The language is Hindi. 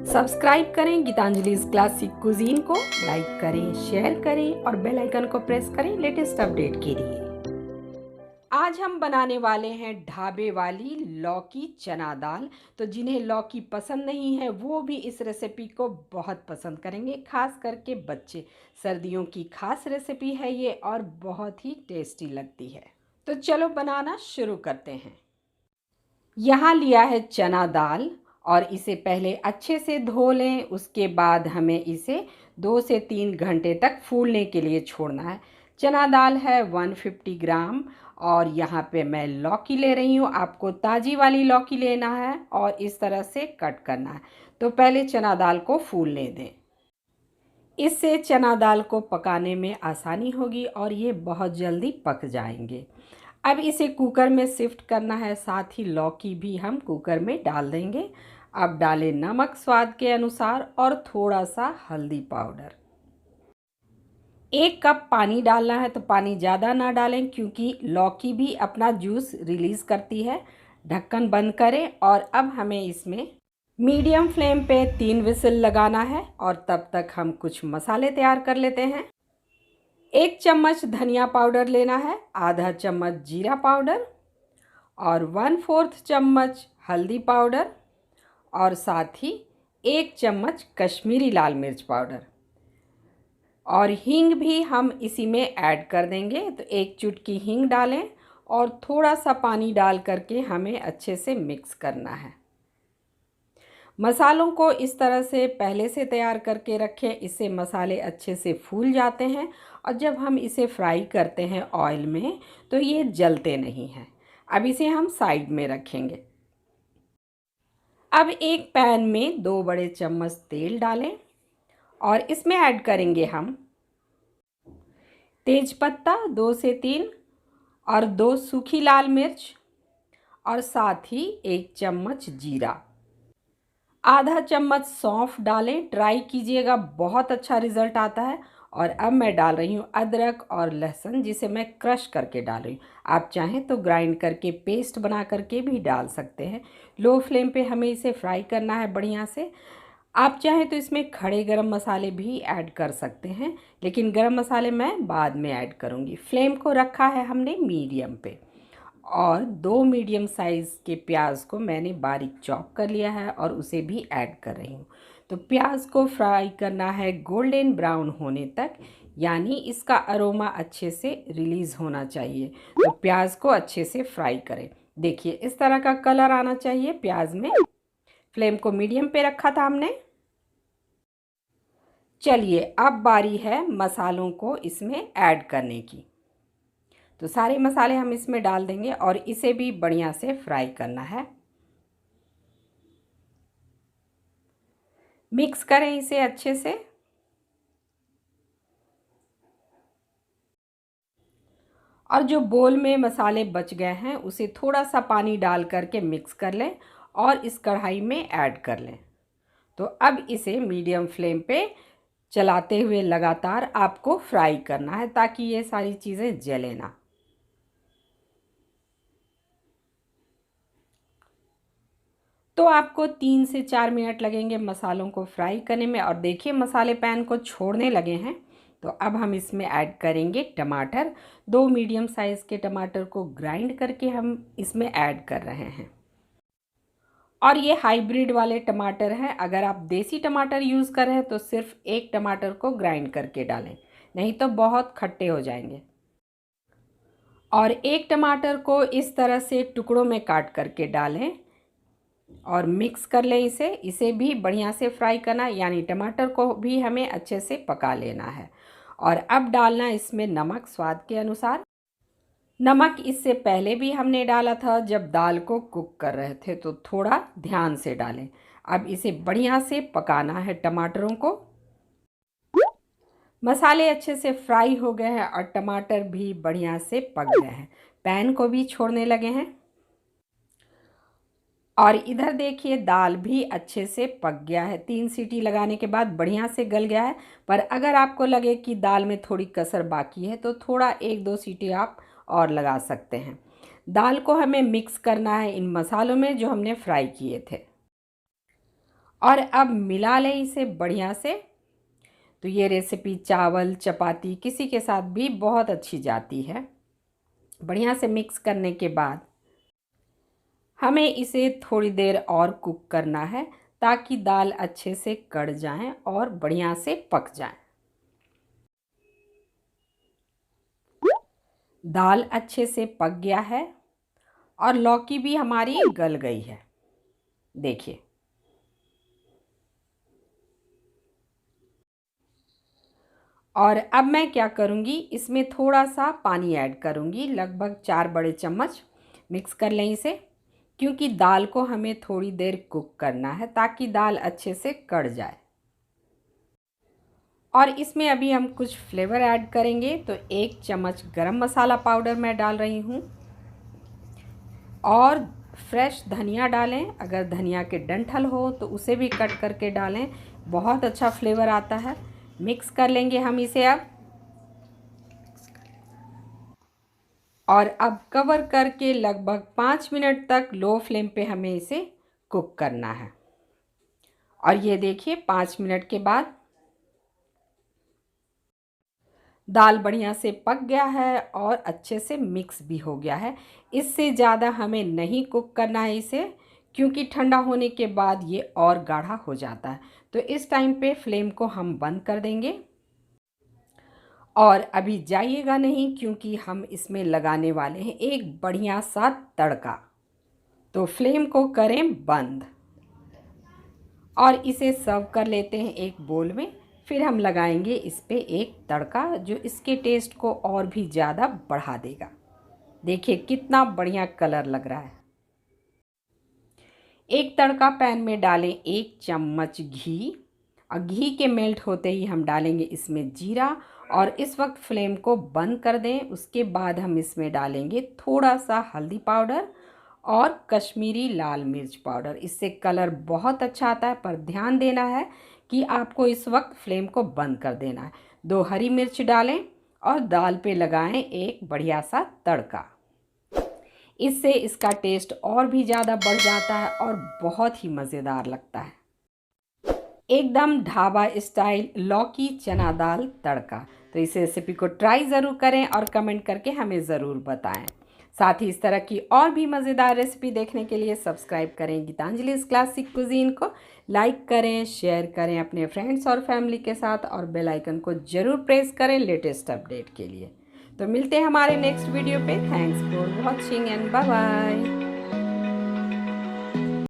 सब्सक्राइब करें गीतांजलि's क्लासिक कुजीन को, लाइक करें, शेयर करें और बेल आइकन को प्रेस करें लेटेस्ट अपडेट के लिए। आज हम बनाने वाले हैं ढाबे वाली लौकी चना दाल। तो जिन्हें लौकी पसंद नहीं है वो भी इस रेसिपी को बहुत पसंद करेंगे, खास करके बच्चे। सर्दियों की खास रेसिपी है ये और बहुत ही टेस्टी लगती है। तो चलो बनाना शुरू करते हैं। यहाँ लिया है चना दाल और इसे पहले अच्छे से धो लें। उसके बाद हमें इसे 2 से 3 घंटे तक फूलने के लिए छोड़ना है। चना दाल है 150 ग्राम और यहाँ पे मैं लौकी ले रही हूँ। आपको ताज़ी वाली लौकी लेना है और इस तरह से कट करना है। तो पहले चना दाल को फूलने दें। इससे चना दाल को पकाने में आसानी होगी और ये बहुत जल्दी पक जाएंगे। अब इसे कुकर में शिफ्ट करना है, साथ ही लौकी भी हम कुकर में डाल देंगे। अब डालें नमक स्वाद के अनुसार और थोड़ा सा हल्दी पाउडर। 1 कप पानी डालना है, तो पानी ज़्यादा ना डालें क्योंकि लौकी भी अपना जूस रिलीज़ करती है। ढक्कन बंद करें और अब हमें इसमें मीडियम फ्लेम पे 3 विसिल लगाना है और तब तक हम कुछ मसाले तैयार कर लेते हैं। 1 चम्मच धनिया पाउडर लेना है, आधा चम्मच जीरा पाउडर और 1/4 चम्मच हल्दी पाउडर और साथ ही 1 चम्मच कश्मीरी लाल मिर्च पाउडर और हींग भी हम इसी में ऐड कर देंगे। तो 1 चुटकी हींग डालें और थोड़ा सा पानी डाल करके हमें अच्छे से मिक्स करना है। मसालों को इस तरह से पहले से तैयार करके रखें, इससे मसाले अच्छे से फूल जाते हैं और जब हम इसे फ्राई करते हैं ऑयल में तो ये जलते नहीं हैं। अब इसे हम साइड में रखेंगे। अब एक पैन में 2 बड़े चम्मच तेल डालें और इसमें ऐड करेंगे हम तेजपत्ता 2 से 3 और 2 सूखी लाल मिर्च और साथ ही 1 चम्मच जीरा। आधा चम्मच सौंफ डालें, ट्राई कीजिएगा, बहुत अच्छा रिज़ल्ट आता है। और अब मैं डाल रही हूँ अदरक और लहसुन, जिसे मैं क्रश करके डाल रही हूँ। आप चाहें तो ग्राइंड करके पेस्ट बना करके भी डाल सकते हैं। लो फ्लेम पे हमें इसे फ्राई करना है बढ़िया से। आप चाहें तो इसमें खड़े गरम मसाले भी ऐड कर सकते हैं, लेकिन गरम मसाले मैं बाद में ऐड करूँगी। फ्लेम को रखा है हमने मीडियम पे और 2 मीडियम साइज़ के प्याज को मैंने बारीक चॉप कर लिया है और उसे भी ऐड कर रही हूँ। तो प्याज को फ्राई करना है गोल्डन ब्राउन होने तक, यानी इसका अरोमा अच्छे से रिलीज़ होना चाहिए। तो प्याज को अच्छे से फ्राई करें। देखिए इस तरह का कलर आना चाहिए प्याज में। फ्लेम को मीडियम पे रखा था हमने। चलिए अब बारी है मसालों को इसमें ऐड करने की। तो सारे मसाले हम इसमें डाल देंगे और इसे भी बढ़िया से फ्राई करना है। मिक्स करें इसे अच्छे से। और जो बोल में मसाले बच गए हैं उसे थोड़ा सा पानी डाल करके मिक्स कर लें और इस कढ़ाई में ऐड कर लें। तो अब इसे मीडियम फ्लेम पे चलाते हुए लगातार आपको फ्राई करना है ताकि ये सारी चीज़ें जले ना। तो आपको 3 से 4 मिनट लगेंगे मसालों को फ्राई करने में। और देखिए मसाले पैन को छोड़ने लगे हैं। तो अब हम इसमें ऐड करेंगे टमाटर। 2 मीडियम साइज़ के टमाटर को ग्राइंड करके हम इसमें ऐड कर रहे हैं। और ये हाइब्रिड वाले टमाटर हैं। अगर आप देसी टमाटर यूज़ कर रहे हैं तो सिर्फ 1 टमाटर को ग्राइंड करके डालें, नहीं तो बहुत खट्टे हो जाएंगे। और 1 टमाटर को इस तरह से टुकड़ों में काट करके डालें और मिक्स कर लें इसे भी बढ़िया से फ्राई करना, यानी टमाटर को भी हमें अच्छे से पका लेना है। और अब डालना इसमें नमक स्वाद के अनुसार। नमक इससे पहले भी हमने डाला था जब दाल को कुक कर रहे थे, तो थोड़ा ध्यान से डालें। अब इसे बढ़िया से पकाना है टमाटरों को। मसाले अच्छे से फ्राई हो गए हैं और टमाटर भी बढ़िया से पक गए हैं, पैन को भी छोड़ने लगे हैं। और इधर देखिए दाल भी अच्छे से पक गया है। 3 सीटी लगाने के बाद बढ़िया से गल गया है। पर अगर आपको लगे कि दाल में थोड़ी कसर बाकी है तो थोड़ा 1-2 सीटी आप और लगा सकते हैं। दाल को हमें मिक्स करना है इन मसालों में जो हमने फ्राई किए थे। और अब मिला लें इसे बढ़िया से। तो ये रेसिपी चावल चपाती किसी के साथ भी बहुत अच्छी जाती है। बढ़िया से मिक्स करने के बाद हमें इसे थोड़ी देर और कुक करना है ताकि दाल अच्छे से कढ़ जाए और बढ़िया से पक जाए। दाल अच्छे से पक गया है और लौकी भी हमारी गल गई है, देखिए। और अब मैं क्या करूँगी, इसमें थोड़ा सा पानी ऐड करूँगी, लगभग 4 बड़े चम्मच। मिक्स कर लें इसे, क्योंकि दाल को हमें थोड़ी देर कुक करना है ताकि दाल अच्छे से कढ़ जाए। और इसमें अभी हम कुछ फ्लेवर ऐड करेंगे। तो 1 चम्मच गरम मसाला पाउडर मैं डाल रही हूँ और फ्रेश धनिया डालें। अगर धनिया के डंठल हो तो उसे भी कट करके डालें, बहुत अच्छा फ्लेवर आता है। मिक्स कर लेंगे हम इसे अब। और अब कवर करके लगभग 5 मिनट तक लो फ्लेम पे हमें इसे कुक करना है। और ये देखिए 5 मिनट के बाद दाल बढ़िया से पक गया है और अच्छे से मिक्स भी हो गया है। इससे ज़्यादा हमें नहीं कुक करना है इसे, क्योंकि ठंडा होने के बाद ये और गाढ़ा हो जाता है। तो इस टाइम पे फ्लेम को हम बंद कर देंगे। और अभी जाइएगा नहीं, क्योंकि हम इसमें लगाने वाले हैं एक बढ़िया सा तड़का। तो फ्लेम को करें बंद और इसे सर्व कर लेते हैं एक बोल में। फिर हम लगाएंगे इस पे एक तड़का जो इसके टेस्ट को और भी ज़्यादा बढ़ा देगा। देखिए कितना बढ़िया कलर लग रहा है। एक तड़का पैन में डालें 1 चम्मच घी और घी के मेल्ट होते ही हम डालेंगे इसमें जीरा और इस वक्त फ्लेम को बंद कर दें। उसके बाद हम इसमें डालेंगे थोड़ा सा हल्दी पाउडर और कश्मीरी लाल मिर्च पाउडर। इससे कलर बहुत अच्छा आता है, पर ध्यान देना है कि आपको इस वक्त फ्लेम को बंद कर देना है। 2 हरी मिर्च डालें और दाल पे लगाएं एक बढ़िया सा तड़का। इससे इसका टेस्ट और भी ज़्यादा बढ़ जाता है और बहुत ही मज़ेदार लगता है। एकदम ढाबा स्टाइल लौकी चना दाल तड़का। तो इस रेसिपी को ट्राई ज़रूर करें और कमेंट करके हमें ज़रूर बताएं। साथ ही इस तरह की और भी मज़ेदार रेसिपी देखने के लिए सब्सक्राइब करें गीतांजलि's क्लासिक कुजीन को। लाइक करें, शेयर करें अपने फ्रेंड्स और फैमिली के साथ और बेल आइकन को ज़रूर प्रेस करें लेटेस्ट अपडेट के लिए। तो मिलते हैं हमारे नेक्स्ट वीडियो पे। Thanks for watching and bye bye.